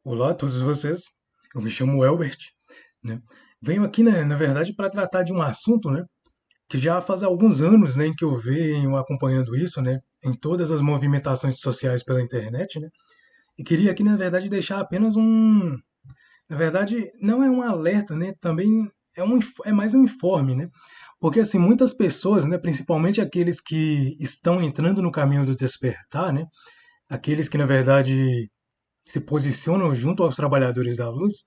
Olá a todos vocês, eu me chamo Elbert, né? Venho aqui, né, na verdade, para tratar de um assunto, né, que já faz alguns anos, né, em que eu venho acompanhando isso, né, em todas as movimentações sociais pela internet, né, e queria aqui, na verdade, deixar apenas na verdade, não é um alerta, né, também é mais um informe, né, porque assim muitas pessoas, né, principalmente aqueles que estão entrando no caminho do despertar, né, aqueles que na verdade se posicionam junto aos trabalhadores da luz.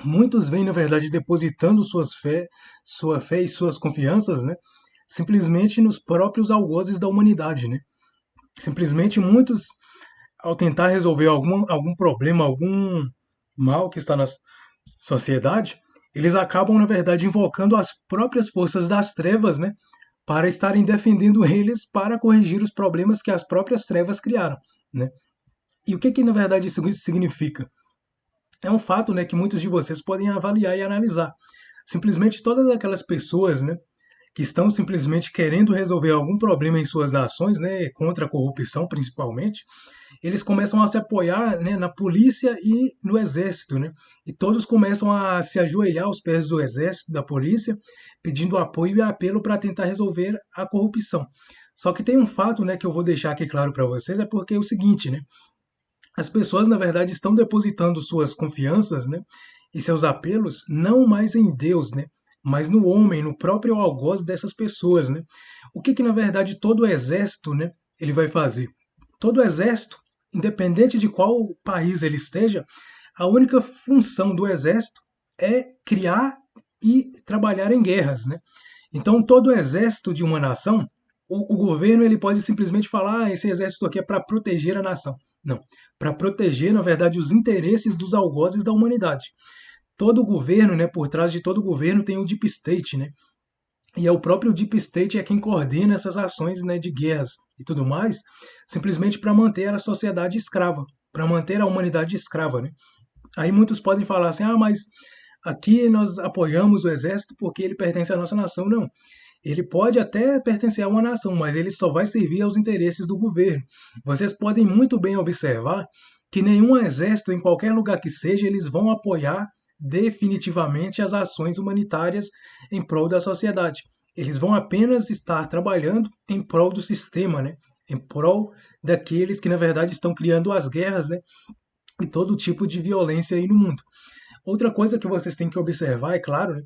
Muitos vêm, na verdade, depositando sua fé e suas confianças, né, simplesmente nos próprios algozes da humanidade, né? Simplesmente muitos, ao tentar resolver algum problema, algum mal que está na sociedade, eles acabam, na verdade, invocando as próprias forças das trevas, né, para estarem defendendo eles para corrigir os problemas que as próprias trevas criaram, né? E o que que, na verdade, isso significa? É um fato, né, que muitos de vocês podem avaliar e analisar. Simplesmente todas aquelas pessoas, né, que estão simplesmente querendo resolver algum problema em suas nações, né, contra a corrupção principalmente, eles começam a se apoiar, né, na polícia e no exército, né, e todos começam a se ajoelhar aos pés do exército, da polícia, pedindo apoio e apelo para tentar resolver a corrupção. Só que tem um fato, né, que eu vou deixar aqui claro para vocês, é porque é o seguinte, né, as pessoas, na verdade, estão depositando suas confianças, né, e seus apelos não mais em Deus, né, mas no homem, no próprio algoz dessas pessoas, né? O que que na verdade todo o exército, né, ele vai fazer? Todo o exército, independente de qual país ele esteja, a única função do exército é criar e trabalhar em guerras, né? Então, todo o exército de uma nação, o governo ele pode simplesmente falar: esse exército aqui é para proteger a nação. Não, para proteger, na verdade, os interesses dos algozes da humanidade. Todo governo, né, por trás de todo governo tem o Deep State, né? E é o próprio Deep State é quem coordena essas ações, né, de guerras e tudo mais, simplesmente para manter a sociedade escrava, para manter a humanidade escrava, né? Aí muitos podem falar assim: ah, mas aqui nós apoiamos o exército porque ele pertence à nossa nação. Não. Ele pode até pertencer a uma nação, mas ele só vai servir aos interesses do governo. Vocês podem muito bem observar que nenhum exército, em qualquer lugar que seja, eles vão apoiar definitivamente as ações humanitárias em prol da sociedade. Eles vão apenas estar trabalhando em prol do sistema, né? Em prol daqueles que, na verdade, estão criando as guerras, né? E todo tipo de violência aí no mundo. Outra coisa que vocês têm que observar, é claro, né,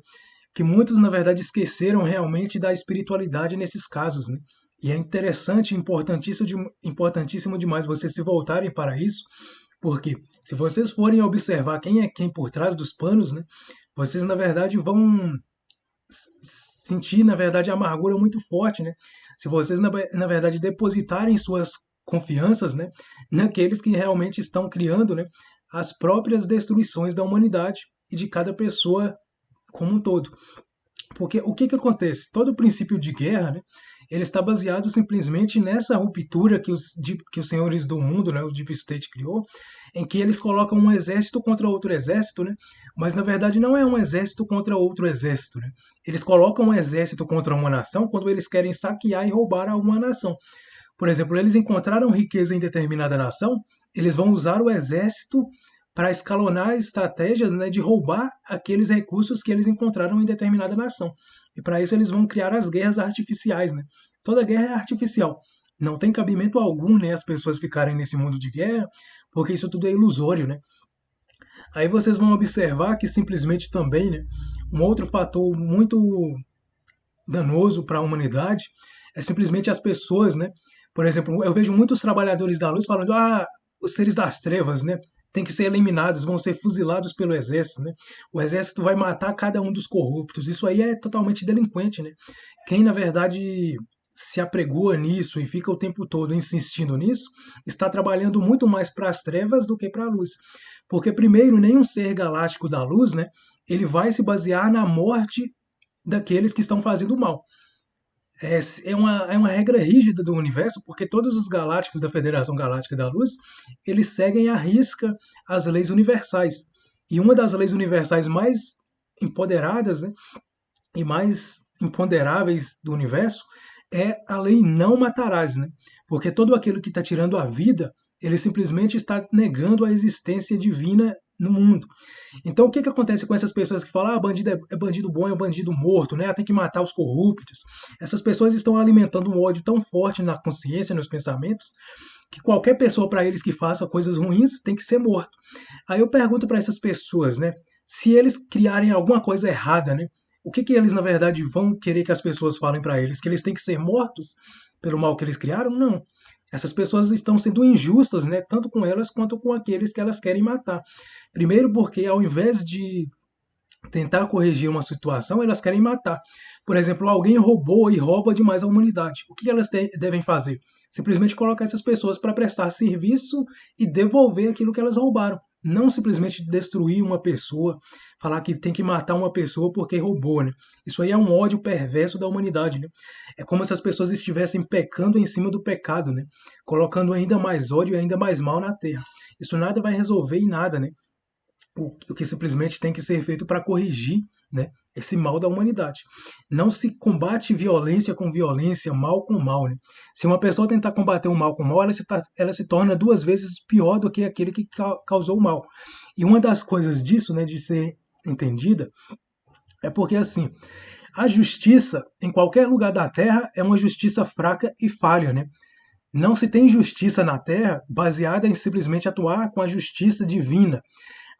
que muitos, na verdade, esqueceram realmente da espiritualidade nesses casos, né? E é interessante, importantíssimo demais vocês se voltarem para isso, porque se vocês forem observar quem é quem por trás dos panos, né, vocês, na verdade, vão sentir, na verdade, a amargura muito forte, né? Se vocês, na verdade, depositarem suas confianças, né, naqueles que realmente estão criando, né, as próprias destruições da humanidade e de cada pessoa como um todo. Porque o que, que acontece? Todo o princípio de guerra, né, ele está baseado simplesmente nessa ruptura que os senhores do mundo, né, o Deep State criou, em que eles colocam um exército contra outro exército, né, mas na verdade não é um exército contra outro exército. Né. Eles colocam um exército contra uma nação quando eles querem saquear e roubar alguma nação. Por exemplo, eles encontraram riqueza em determinada nação, eles vão usar o exército para escalonar estratégias, né, de roubar aqueles recursos que eles encontraram em determinada nação. E para isso eles vão criar as guerras artificiais. Né? Toda guerra é artificial. Não tem cabimento algum, né, as pessoas ficarem nesse mundo de guerra, porque isso tudo é ilusório. Né? Aí vocês vão observar que simplesmente também, né, um outro fator muito danoso para a humanidade é simplesmente as pessoas, né? Por exemplo, eu vejo muitos trabalhadores da luz falando: ah, os seres das trevas, né? Tem que ser eliminados, vão ser fuzilados pelo exército, né? O exército vai matar cada um dos corruptos. Isso aí é totalmente delinquente, né? Quem na verdade se apregoa nisso e fica o tempo todo insistindo nisso, está trabalhando muito mais para as trevas do que para a luz. Porque primeiro, nenhum ser galáctico da luz, né? Ele vai se basear na morte daqueles que estão fazendo mal. É uma regra rígida do universo, porque todos os galácticos da Federação Galáctica da Luz, eles seguem à risca as leis universais. E uma das leis universais mais empoderadas, né, e mais imponderáveis do universo é a lei não matarás, né? Porque todo aquele que está tirando a vida, ele simplesmente está negando a existência divina no mundo. Então, o que, que acontece com essas pessoas que falam, ah, bandido é bandido bom, é bandido morto, né? Tem que matar os corruptos. Essas pessoas estão alimentando um ódio tão forte na consciência, nos pensamentos, que qualquer pessoa para eles que faça coisas ruins tem que ser morto. Aí eu pergunto para essas pessoas, né? Se eles criarem alguma coisa errada, né? O que, que eles, na verdade, vão querer que as pessoas falem para eles? Que eles têm que ser mortos pelo mal que eles criaram? Não. Essas pessoas estão sendo injustas, né? Tanto com elas quanto com aqueles que elas querem matar. Primeiro porque ao invés de tentar corrigir uma situação, elas querem matar. Por exemplo, alguém roubou e rouba demais a humanidade. O que elas devem fazer? Simplesmente colocar essas pessoas para prestar serviço e devolver aquilo que elas roubaram. Não simplesmente destruir uma pessoa, falar que tem que matar uma pessoa porque roubou, né? Isso aí é um ódio perverso da humanidade, né? É como se as pessoas estivessem pecando em cima do pecado, né? Colocando ainda mais ódio e ainda mais mal na terra. Isso nada vai resolver em nada, né? O que simplesmente tem que ser feito para corrigir, né, esse mal da humanidade. Não se combate violência com violência, mal com mal. Né? Se uma pessoa tentar combater o mal com o mal, ela se torna duas vezes pior do que aquele que causou o mal. E uma das coisas disso, né, de ser entendida, é porque assim, a justiça em qualquer lugar da Terra é uma justiça fraca e falha, né? Não se tem justiça na Terra baseada em simplesmente atuar com a justiça divina.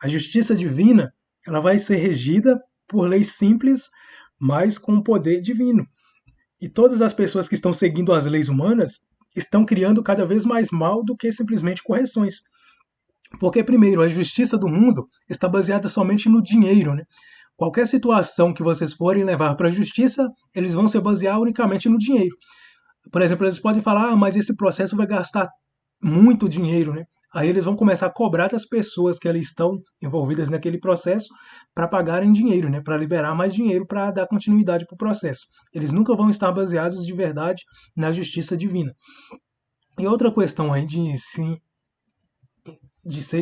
A justiça divina, ela vai ser regida por leis simples, mas com poder divino. E todas as pessoas que estão seguindo as leis humanas estão criando cada vez mais mal do que simplesmente correções. Porque, primeiro, a justiça do mundo está baseada somente no dinheiro, né? Qualquer situação que vocês forem levar para a justiça, eles vão se basear unicamente no dinheiro. Por exemplo, eles podem falar, ah, mas esse processo vai gastar muito dinheiro, né? Aí eles vão começar a cobrar das pessoas que ali estão envolvidas naquele processo para pagarem dinheiro, né? Para liberar mais dinheiro para dar continuidade para o processo. Eles nunca vão estar baseados de verdade na justiça divina. E outra questão aí de ser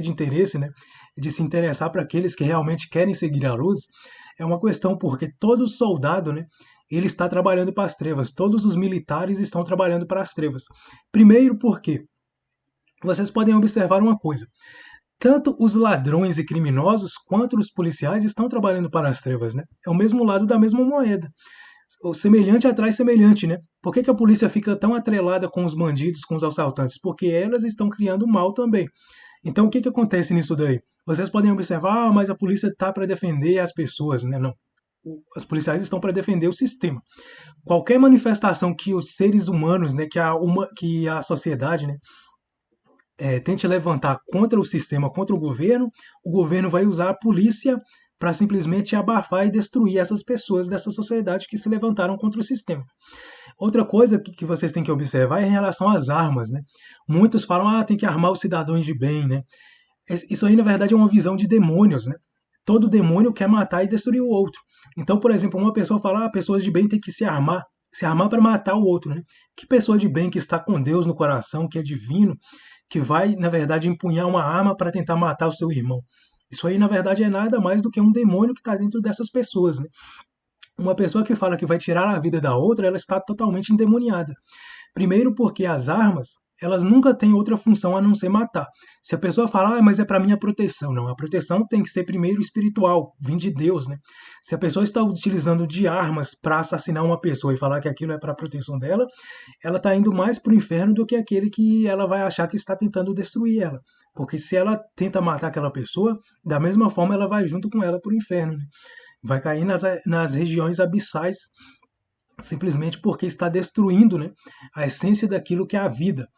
de interesse, né? De se interessar para aqueles que realmente querem seguir a luz, é uma questão porque todo soldado, né? Ele está trabalhando para as trevas. Todos os militares estão trabalhando para as trevas. Primeiro porque vocês podem observar uma coisa. Tanto os ladrões e criminosos quanto os policiais estão trabalhando para as trevas, né? É o mesmo lado da mesma moeda. O semelhante atrai semelhante, né? Por que, que a polícia fica tão atrelada com os bandidos, com os assaltantes? Porque elas estão criando mal também. Então, o que, que acontece nisso daí? Vocês podem observar, ah, mas a polícia está para defender as pessoas, né? Não. Os policiais estão para defender o sistema. Qualquer manifestação que os seres humanos, né, que a sociedade, né, tente levantar contra o sistema, contra o governo vai usar a polícia para simplesmente abafar e destruir essas pessoas dessa sociedade que se levantaram contra o sistema. Outra coisa que vocês têm que observar é em relação às armas. Né? Muitos falam, ah, tem que armar os cidadãos de bem. Né? Isso aí, na verdade, é uma visão de demônios. Né? Todo demônio quer matar e destruir o outro. Então, por exemplo, uma pessoa fala, ah, pessoas de bem têm que se armar para matar o outro. Né? Que pessoa de bem que está com Deus no coração, que é divino, que vai, na verdade, empunhar uma arma para tentar matar o seu irmão. Isso aí, na verdade, é nada mais do que um demônio que está dentro dessas pessoas. Né? Uma pessoa que fala que vai tirar a vida da outra, ela está totalmente endemoniada. Primeiro porque as armas, elas nunca têm outra função a não ser matar. Se a pessoa falar, ah, mas é para minha proteção. Não, a proteção tem que ser primeiro espiritual, vir de Deus, né? Se a pessoa está utilizando de armas para assassinar uma pessoa e falar que aquilo é para a proteção dela, ela está indo mais para o inferno do que aquele que ela vai achar que está tentando destruir ela. Porque se ela tenta matar aquela pessoa, da mesma forma ela vai junto com ela para o inferno, né? Vai cair nas regiões abissais simplesmente porque está destruindo, né, a essência daquilo que é a vida.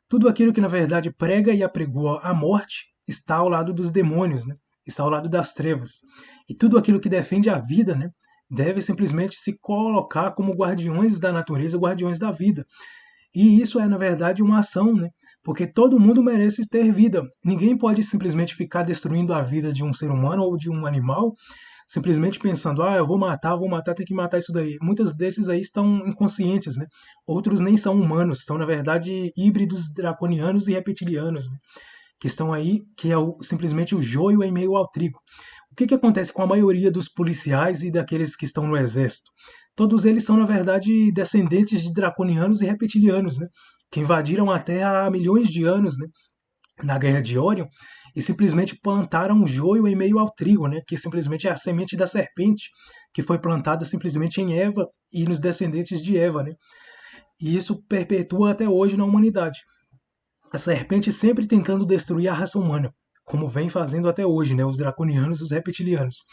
Tudo aquilo que na verdade prega e apregoa a morte está ao lado dos demônios, né, está ao lado das trevas. E tudo aquilo que defende a vida, né, deve simplesmente se colocar como guardiões da natureza, guardiões da vida. E isso é, na verdade, uma ação, né? Porque todo mundo merece ter vida. Ninguém pode simplesmente ficar destruindo a vida de um ser humano ou de um animal simplesmente pensando, ah, eu vou matar, tem que matar isso daí. Muitos desses aí estão inconscientes, né? Outros nem são humanos, são na verdade híbridos draconianos e reptilianos, né? Que estão aí, que é simplesmente o joio em meio ao trigo. O que acontece com a maioria dos policiais e daqueles que estão no exército? Todos eles são, na verdade, descendentes de draconianos e reptilianos, né? Que invadiram a Terra há milhões de anos, né? Na Guerra de Órion, e simplesmente plantaram um joio em meio ao trigo, né? Que simplesmente é a semente da serpente, que foi plantada simplesmente em Eva e nos descendentes de Eva, né? E isso perpetua até hoje na humanidade. A serpente sempre tentando destruir a raça humana, como vem fazendo até hoje, né? Os draconianos e os reptilianos.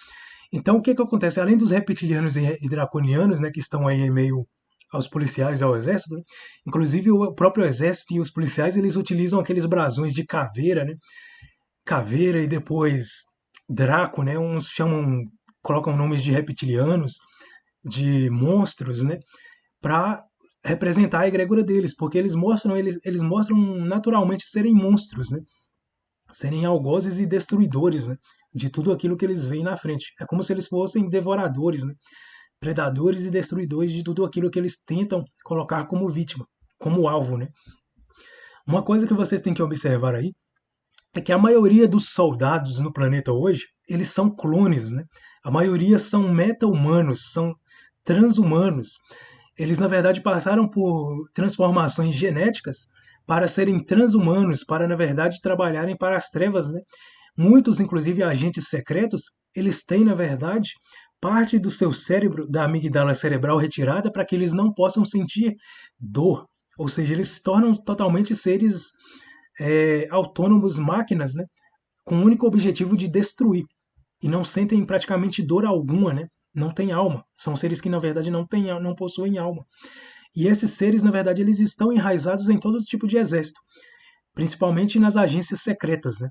Então, o que acontece? Além dos reptilianos e draconianos, né, que estão aí em meio aos policiais e ao exército, né? Inclusive o próprio exército e os policiais, eles utilizam aqueles brasões de caveira, né? Caveira e depois Draco, né? Uns chamam, colocam nomes de reptilianos, de monstros, né? Para representar a egrégora deles, porque eles mostram naturalmente serem monstros, né? Serem algozes e destruidores, né? De tudo aquilo que eles veem na frente. É como se eles fossem devoradores, né? Predadores e destruidores de tudo aquilo que eles tentam colocar como vítima, como alvo, né? Uma coisa que vocês têm que observar aí é que a maioria dos soldados no planeta hoje, eles são clones, né? A maioria são meta-humanos, são transhumanos. Eles, na verdade, passaram por transformações genéticas para serem transhumanos, para, na verdade, trabalharem para as trevas, né? Muitos, inclusive agentes secretos, eles têm, na verdade, parte do seu cérebro, da amígdala cerebral retirada para que eles não possam sentir dor. Ou seja, eles se tornam totalmente seres autônomos, máquinas, né? Com o único objetivo de destruir. E não sentem praticamente dor alguma, né? Não têm alma. São seres que, na verdade, não possuem alma. E esses seres, na verdade, eles estão enraizados em todo tipo de exército, principalmente nas agências secretas, né?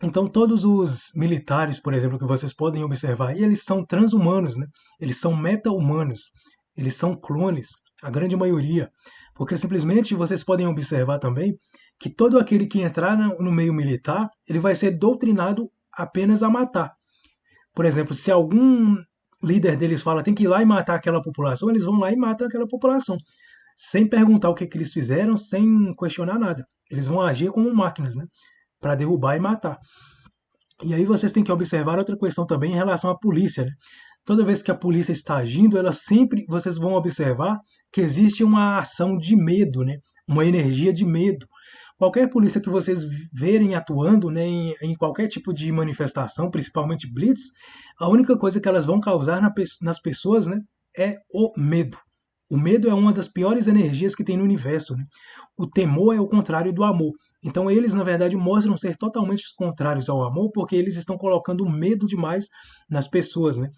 Então, todos os militares, por exemplo, que vocês podem observar aí, eles são transhumanos, né? Eles são meta-humanos, eles são clones, a grande maioria. Porque simplesmente vocês podem observar também que todo aquele que entrar no meio militar, ele vai ser doutrinado apenas a matar. Por exemplo, se algum líder deles fala tem que ir lá e matar aquela população, eles vão lá e matam aquela população, sem perguntar o que eles fizeram, sem questionar nada. Eles vão agir como máquinas, né? Para derrubar e matar. E aí vocês têm que observar outra questão também em relação à polícia, né? Toda vez que a polícia está agindo, ela sempre, vocês vão observar que existe uma ação de medo, né? Uma energia de medo. Qualquer polícia que vocês verem atuando, né, em qualquer tipo de manifestação, principalmente blitz, a única coisa que elas vão causar nas pessoas, né, é o medo. O medo é uma das piores energias que tem no universo, né? O temor é o contrário do amor. Então eles, na verdade, mostram ser totalmente contrários ao amor porque eles estão colocando medo demais nas pessoas, né?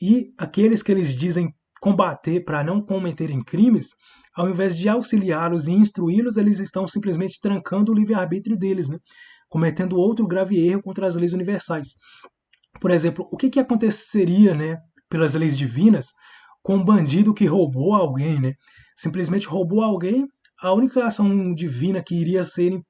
E aqueles que eles dizem combater para não cometerem crimes, ao invés de auxiliá-los e instruí-los, eles estão simplesmente trancando o livre-arbítrio deles, né? Cometendo outro grave erro contra as leis universais. Por exemplo, o que aconteceria, né, pelas leis divinas com um bandido que roubou alguém, né? Simplesmente roubou alguém, a única ação divina que iria ser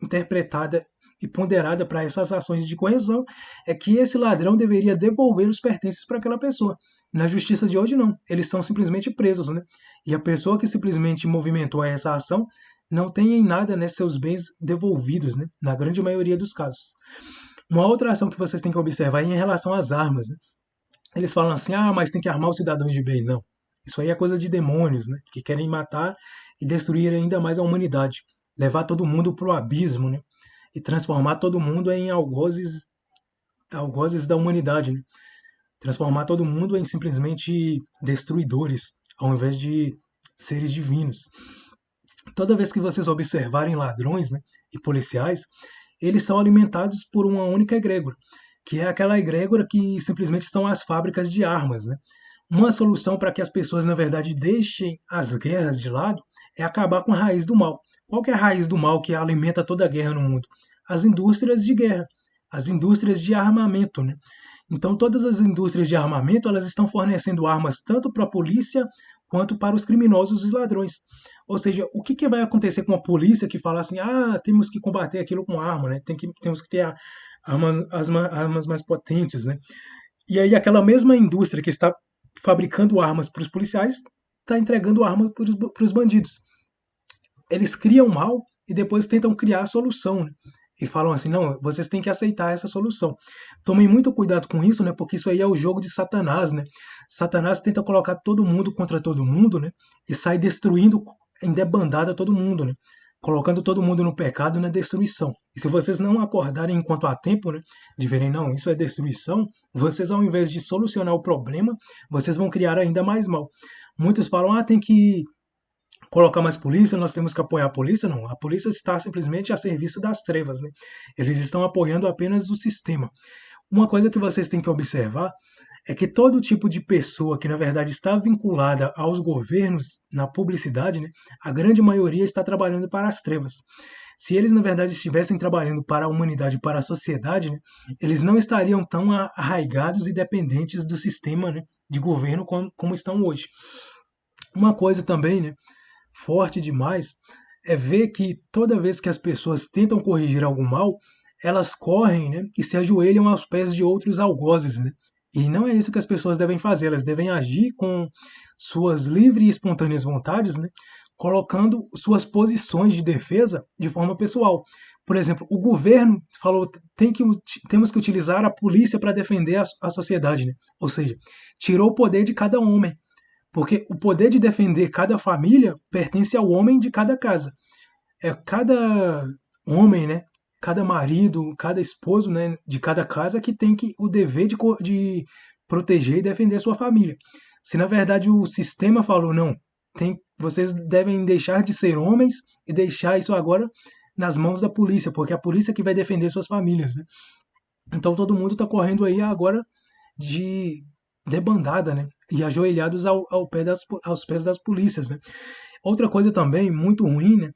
interpretada e ponderada para essas ações de correção é que esse ladrão deveria devolver os pertences para aquela pessoa. Na justiça de hoje, não. Eles são simplesmente presos, né? E a pessoa que simplesmente movimentou essa ação não tem em nada, né, seus bens devolvidos, né? Na grande maioria dos casos. Uma outra ação que vocês têm que observar é em relação às armas, né? Eles falam assim, ah, mas tem que armar os cidadãos de bem. Não. Isso aí é coisa de demônios, né? Que querem matar e destruir ainda mais a humanidade. Levar todo mundo para o abismo, né? E transformar todo mundo em algozes da humanidade, né? Transformar todo mundo em simplesmente destruidores, ao invés de seres divinos. Toda vez que vocês observarem ladrões, né, e policiais, eles são alimentados por uma única egrégora, que é aquela egrégora que simplesmente são as fábricas de armas, né? Uma solução para que as pessoas, na verdade, deixem as guerras de lado é acabar com a raiz do mal. Qual que é a raiz do mal que alimenta toda a guerra no mundo? As indústrias de guerra, as indústrias de armamento, né? Então, todas as indústrias de armamento elas estão fornecendo armas tanto para a polícia quanto para os criminosos e os ladrões. Ou seja, o que vai acontecer com a polícia que fala assim, ah, temos que combater aquilo com arma, né? Temos que ter armas mais potentes, né? E aí aquela mesma indústria que está fabricando armas para os policiais está entregando armas para os bandidos. Eles criam mal e depois tentam criar a solução, né? e falam assim, não, vocês têm que aceitar essa solução. Tomem muito cuidado com isso, né? Porque isso aí é o jogo de Satanás, né? Satanás tenta colocar todo mundo contra todo mundo, né? E sai destruindo em debandada todo mundo, né? Colocando todo mundo no pecado e na destruição. E se vocês não acordarem enquanto há tempo, né, de verem, não, isso é destruição, vocês, ao invés de solucionar o problema, vocês vão criar ainda mais mal. Muitos falam, tem que colocar mais polícia, nós temos que apoiar a polícia. Não, a polícia está simplesmente a serviço das trevas, né? Eles estão apoiando apenas o sistema. Uma coisa que vocês têm que observar é que todo tipo de pessoa que, na verdade, está vinculada aos governos na publicidade, né, a grande maioria está trabalhando para as trevas. Se eles, na verdade, estivessem trabalhando para a humanidade, para a sociedade, né, eles não estariam tão arraigados e dependentes do sistema, né, de governo como estão hoje. Uma coisa também, né, forte demais é ver que toda vez que as pessoas tentam corrigir algum mal, elas correm, né, e se ajoelham aos pés de outros algozes, né? E não é isso que as pessoas devem fazer, elas devem agir com suas livres e espontâneas vontades, né, colocando suas posições de defesa de forma pessoal. Por exemplo, o governo falou temos que utilizar a polícia para defender a sociedade, né? Ou seja, tirou o poder de cada homem. Porque o poder de defender cada família pertence ao homem de cada casa. É cada homem, né? Cada marido, cada esposo, né? De cada casa que tem o dever de proteger e defender sua família. Se na verdade o sistema falou, não, vocês devem deixar de ser homens e deixar isso agora nas mãos da polícia, porque é a polícia que vai defender suas famílias, né? Então todo mundo está correndo aí agora de debandada, né? E ajoelhados aos pés das polícias, né? Outra coisa também muito ruim, né?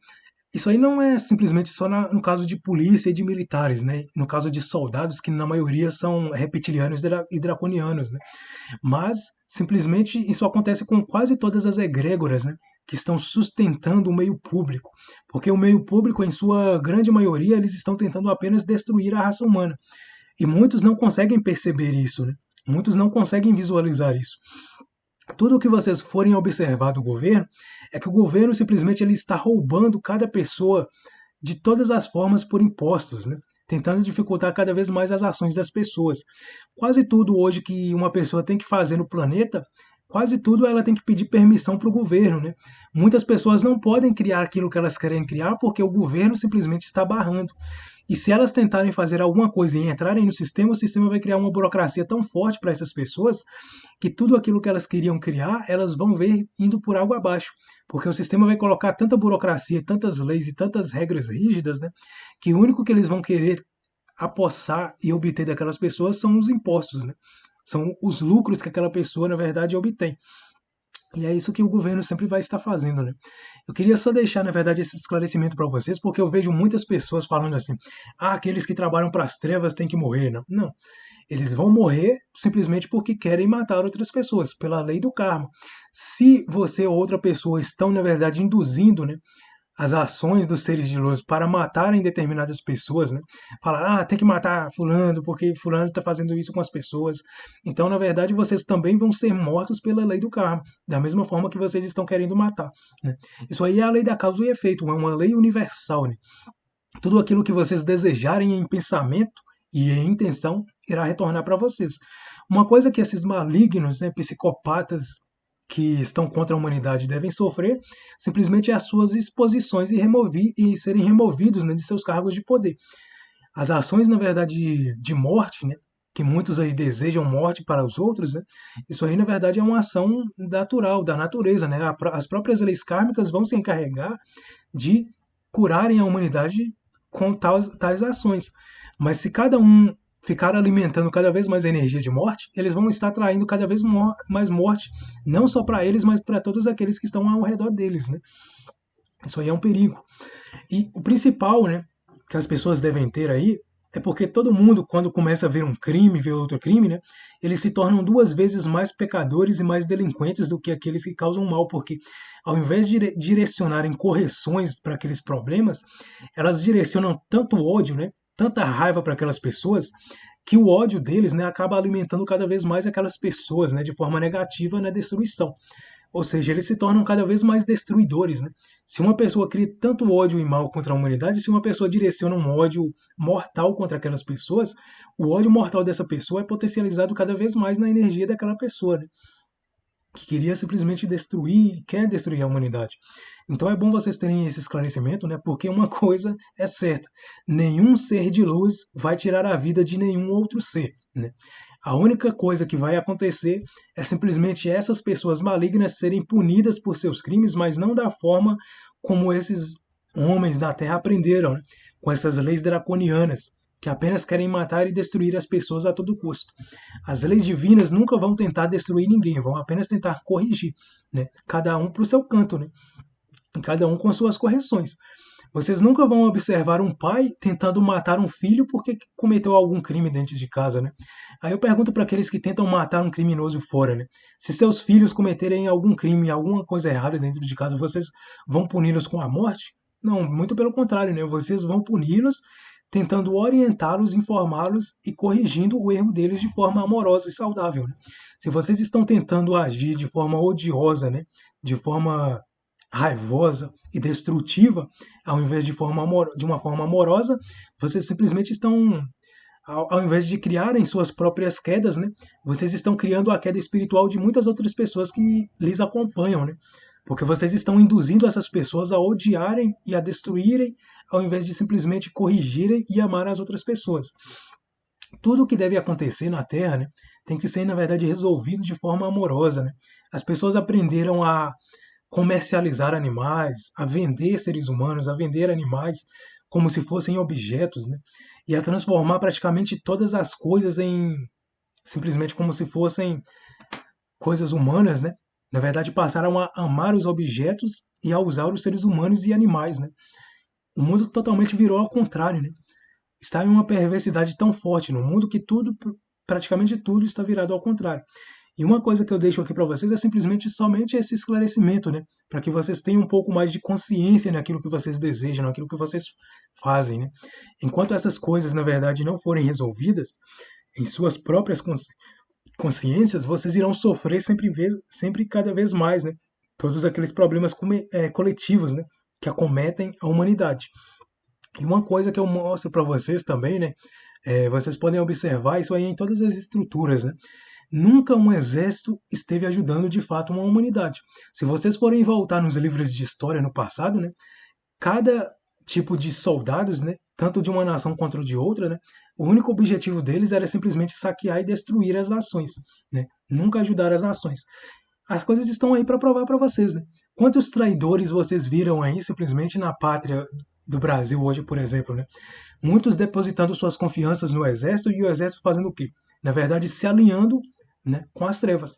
Isso aí não é simplesmente só no caso de polícia e de militares, né? No caso de soldados, que na maioria são reptilianos e draconianos, né? Mas simplesmente isso acontece com quase todas as egrégoras, né? Que estão sustentando o meio público. Porque o meio público, em sua grande maioria, eles estão tentando apenas destruir a raça humana. E muitos não conseguem perceber isso, né? Muitos não conseguem visualizar isso. Tudo o que vocês forem observar do governo é que o governo simplesmente ele está roubando cada pessoa de todas as formas por impostos, né? Tentando dificultar cada vez mais as ações das pessoas. Quase tudo hoje que uma pessoa tem que fazer no planeta, quase tudo ela tem que pedir permissão para o governo, né? Muitas pessoas não podem criar aquilo que elas querem criar porque o governo simplesmente está barrando. E se elas tentarem fazer alguma coisa e entrarem no sistema, o sistema vai criar uma burocracia tão forte para essas pessoas que tudo aquilo que elas queriam criar, elas vão ver indo por água abaixo. Porque o sistema vai colocar tanta burocracia, tantas leis e tantas regras rígidas, né, que o único que eles vão querer apossar e obter daquelas pessoas são os impostos, né? São os lucros que aquela pessoa, na verdade, obtém. E é isso que o governo sempre vai estar fazendo, né? Eu queria só deixar, na verdade, esse esclarecimento para vocês, porque eu vejo muitas pessoas falando assim: aqueles que trabalham para as trevas têm que morrer. Não, não. Eles vão morrer simplesmente porque querem matar outras pessoas, pela lei do karma. Se você ou outra pessoa estão, na verdade, induzindo, né, as ações dos seres de luz para matarem determinadas pessoas, né? Falar, tem que matar fulano porque fulano está fazendo isso com as pessoas. Então, na verdade, vocês também vão ser mortos pela lei do karma, da mesma forma que vocês estão querendo matar, né? Isso aí é a lei da causa e efeito, é uma lei universal, né? Tudo aquilo que vocês desejarem em pensamento e em intenção irá retornar para vocês. Uma coisa que esses malignos, né, psicopatas que estão contra a humanidade devem sofrer simplesmente é as suas exposições e serem removidos, né, de seus cargos de poder. As ações, na verdade, de morte, né, que muitos aí desejam morte para os outros, né, isso aí, na verdade, é uma ação natural, da natureza. Né, as próprias leis kármicas vão se encarregar de curarem a humanidade com tais ações. Mas se cada um ficar alimentando cada vez mais a energia de morte, eles vão estar traindo cada vez mais morte, não só para eles, mas para todos aqueles que estão ao redor deles, né? Isso aí é um perigo. E o principal, né, que as pessoas devem ter aí é porque todo mundo, quando começa a ver um crime, ver outro crime, né, eles se tornam duas vezes mais pecadores e mais delinquentes do que aqueles que causam mal, porque ao invés de direcionarem correções para aqueles problemas, elas direcionam tanto ódio, né, tanta raiva para aquelas pessoas, que o ódio deles, né, acaba alimentando cada vez mais aquelas pessoas, né, de forma negativa na destruição. Ou seja, eles se tornam cada vez mais destruidores, né? Se uma pessoa cria tanto ódio e mal contra a humanidade, se uma pessoa direciona um ódio mortal contra aquelas pessoas, o ódio mortal dessa pessoa é potencializado cada vez mais na energia daquela pessoa, né? Que queria simplesmente destruir e quer destruir a humanidade. Então é bom vocês terem esse esclarecimento, né? Porque uma coisa é certa: nenhum ser de luz vai tirar a vida de nenhum outro ser, né? A única coisa que vai acontecer é simplesmente essas pessoas malignas serem punidas por seus crimes, mas não da forma como esses homens da Terra aprenderam, né? Com essas leis draconianas, que apenas querem matar e destruir as pessoas a todo custo. As leis divinas nunca vão tentar destruir ninguém, vão apenas tentar corrigir, né? Cada um para o seu canto, né? Cada um com suas correções. Vocês nunca vão observar um pai tentando matar um filho porque cometeu algum crime dentro de casa, né? Aí eu pergunto para aqueles que tentam matar um criminoso fora, né? Se seus filhos cometerem algum crime, alguma coisa errada dentro de casa, vocês vão puni-los com a morte? Não, muito pelo contrário, né? Vocês vão puni-los tentando orientá-los, informá-los e corrigindo o erro deles de forma amorosa e saudável, né? Se vocês estão tentando agir de forma odiosa, né? De forma raivosa e destrutiva, ao invés de uma forma amorosa, vocês simplesmente estão, ao invés de criarem suas próprias quedas, né, vocês estão criando a queda espiritual de muitas outras pessoas que lhes acompanham, né? Porque vocês estão induzindo essas pessoas a odiarem e a destruírem, ao invés de simplesmente corrigirem e amar as outras pessoas. Tudo o que deve acontecer na Terra, né, tem que ser, na verdade, resolvido de forma amorosa, né? As pessoas aprenderam a comercializar animais, a vender seres humanos, a vender animais como se fossem objetos, né? E a transformar praticamente todas as coisas em simplesmente como se fossem coisas humanas, né? Na verdade, passaram a amar os objetos e a usar os seres humanos e animais, né? O mundo totalmente virou ao contrário, né? Está em uma perversidade tão forte no mundo que tudo, praticamente tudo, está virado ao contrário. E uma coisa que eu deixo aqui para vocês é simplesmente somente esse esclarecimento, né? Para que vocês tenham um pouco mais de consciência naquilo que vocês desejam, naquilo que vocês fazem, né? Enquanto essas coisas, na verdade, não forem resolvidas em suas próprias consciências, vocês irão sofrer sempre cada vez mais, né? Todos aqueles problemas coletivos, né? Que acometem a humanidade. E uma coisa que eu mostro para vocês também, né? Vocês podem observar isso aí em todas as estruturas, né? Nunca um exército esteve ajudando de fato uma humanidade. Se vocês forem voltar nos livros de história no passado, né, cada tipo de soldados, né, tanto de uma nação quanto de outra, né, o único objetivo deles era simplesmente saquear e destruir as nações, né, nunca ajudar as nações. As coisas estão aí para provar para vocês, né? Quantos traidores vocês viram aí simplesmente na pátria do Brasil hoje, por exemplo, né? Muitos depositando suas confianças no exército e o exército fazendo o quê? Na verdade, se alinhando, né, com as trevas.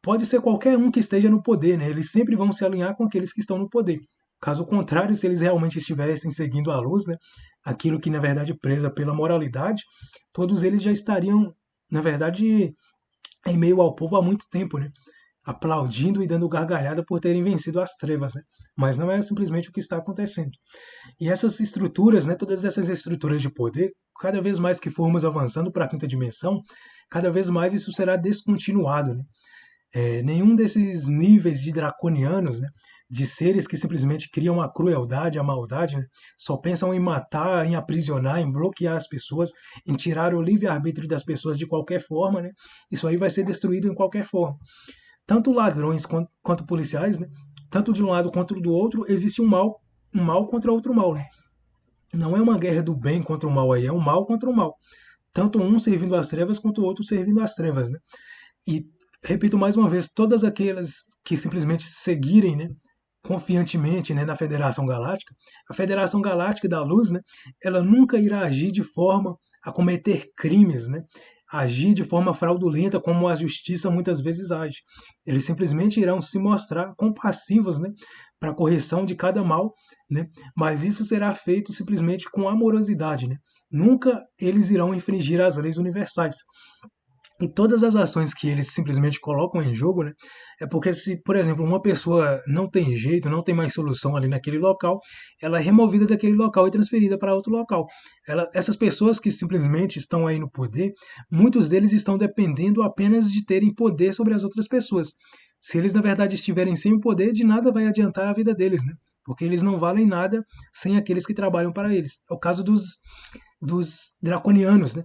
Pode ser qualquer um que esteja no poder, né? Eles sempre vão se alinhar com aqueles que estão no poder. Caso contrário, se eles realmente estivessem seguindo a luz, né, aquilo que na verdade preza pela moralidade, todos eles já estariam, na verdade, em meio ao povo há muito tempo, né? Aplaudindo e dando gargalhada por terem vencido as trevas, né? Mas não é simplesmente o que está acontecendo. E essas estruturas, né, todas essas estruturas de poder, cada vez mais que formos avançando para a quinta dimensão, cada vez mais isso será descontinuado, né? Nenhum desses níveis de draconianos, né, de seres que simplesmente criam a crueldade, a maldade, né, só pensam em matar, em aprisionar, em bloquear as pessoas, em tirar o livre-arbítrio das pessoas de qualquer forma, né, isso aí vai ser destruído em qualquer forma. Tanto ladrões quanto policiais, né, tanto de um lado quanto do outro, existe um mal contra outro mal, né? Não é uma guerra do bem contra o mal aí, é um mal contra o mal. Tanto um servindo às trevas quanto o outro servindo às trevas, né? E repito mais uma vez, todas aquelas que simplesmente seguirem, né, confiantemente, né, na Federação Galáctica, a Federação Galáctica da Luz, né, ela nunca irá agir de forma a cometer crimes, né, agir de forma fraudulenta como a justiça muitas vezes age. Eles simplesmente irão se mostrar compassivos, né, para a correção de cada mal, né, mas isso será feito simplesmente com amorosidade. Né. Nunca eles irão infringir as leis universais. E todas as ações que eles simplesmente colocam em jogo, né, é porque se, por exemplo, uma pessoa não tem jeito, não tem mais solução ali naquele local, ela é removida daquele local e transferida para outro local. Essas pessoas que simplesmente estão aí no poder, muitos deles estão dependendo apenas de terem poder sobre as outras pessoas. Se eles na verdade estiverem sem o poder, de nada vai adiantar a vida deles, né? Porque eles não valem nada sem aqueles que trabalham para eles. É o caso dos draconianos, né?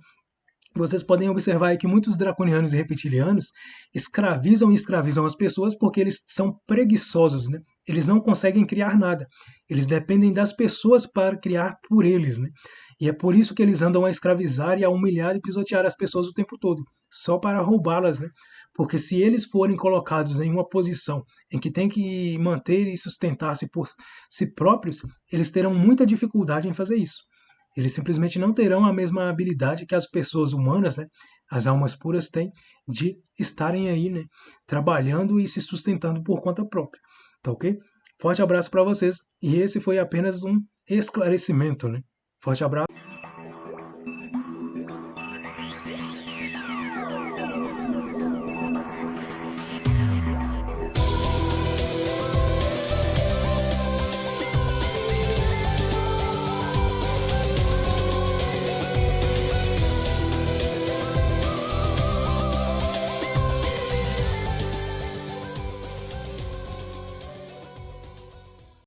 Vocês podem observar aí que muitos draconianos e reptilianos escravizam e escravizam as pessoas porque eles são preguiçosos, né? Eles não conseguem criar nada. Eles dependem das pessoas para criar por eles, né? E é por isso que eles andam a escravizar e a humilhar e pisotear as pessoas o tempo todo, só para roubá-las, né? Porque se eles forem colocados em uma posição em que tem que manter e sustentar-se por si próprios, eles terão muita dificuldade em fazer isso. Eles simplesmente não terão a mesma habilidade que as pessoas humanas, né, as almas puras têm de estarem aí, né, trabalhando e se sustentando por conta própria. Tá ok? Forte abraço para vocês e esse foi apenas um esclarecimento, né? Forte abraço.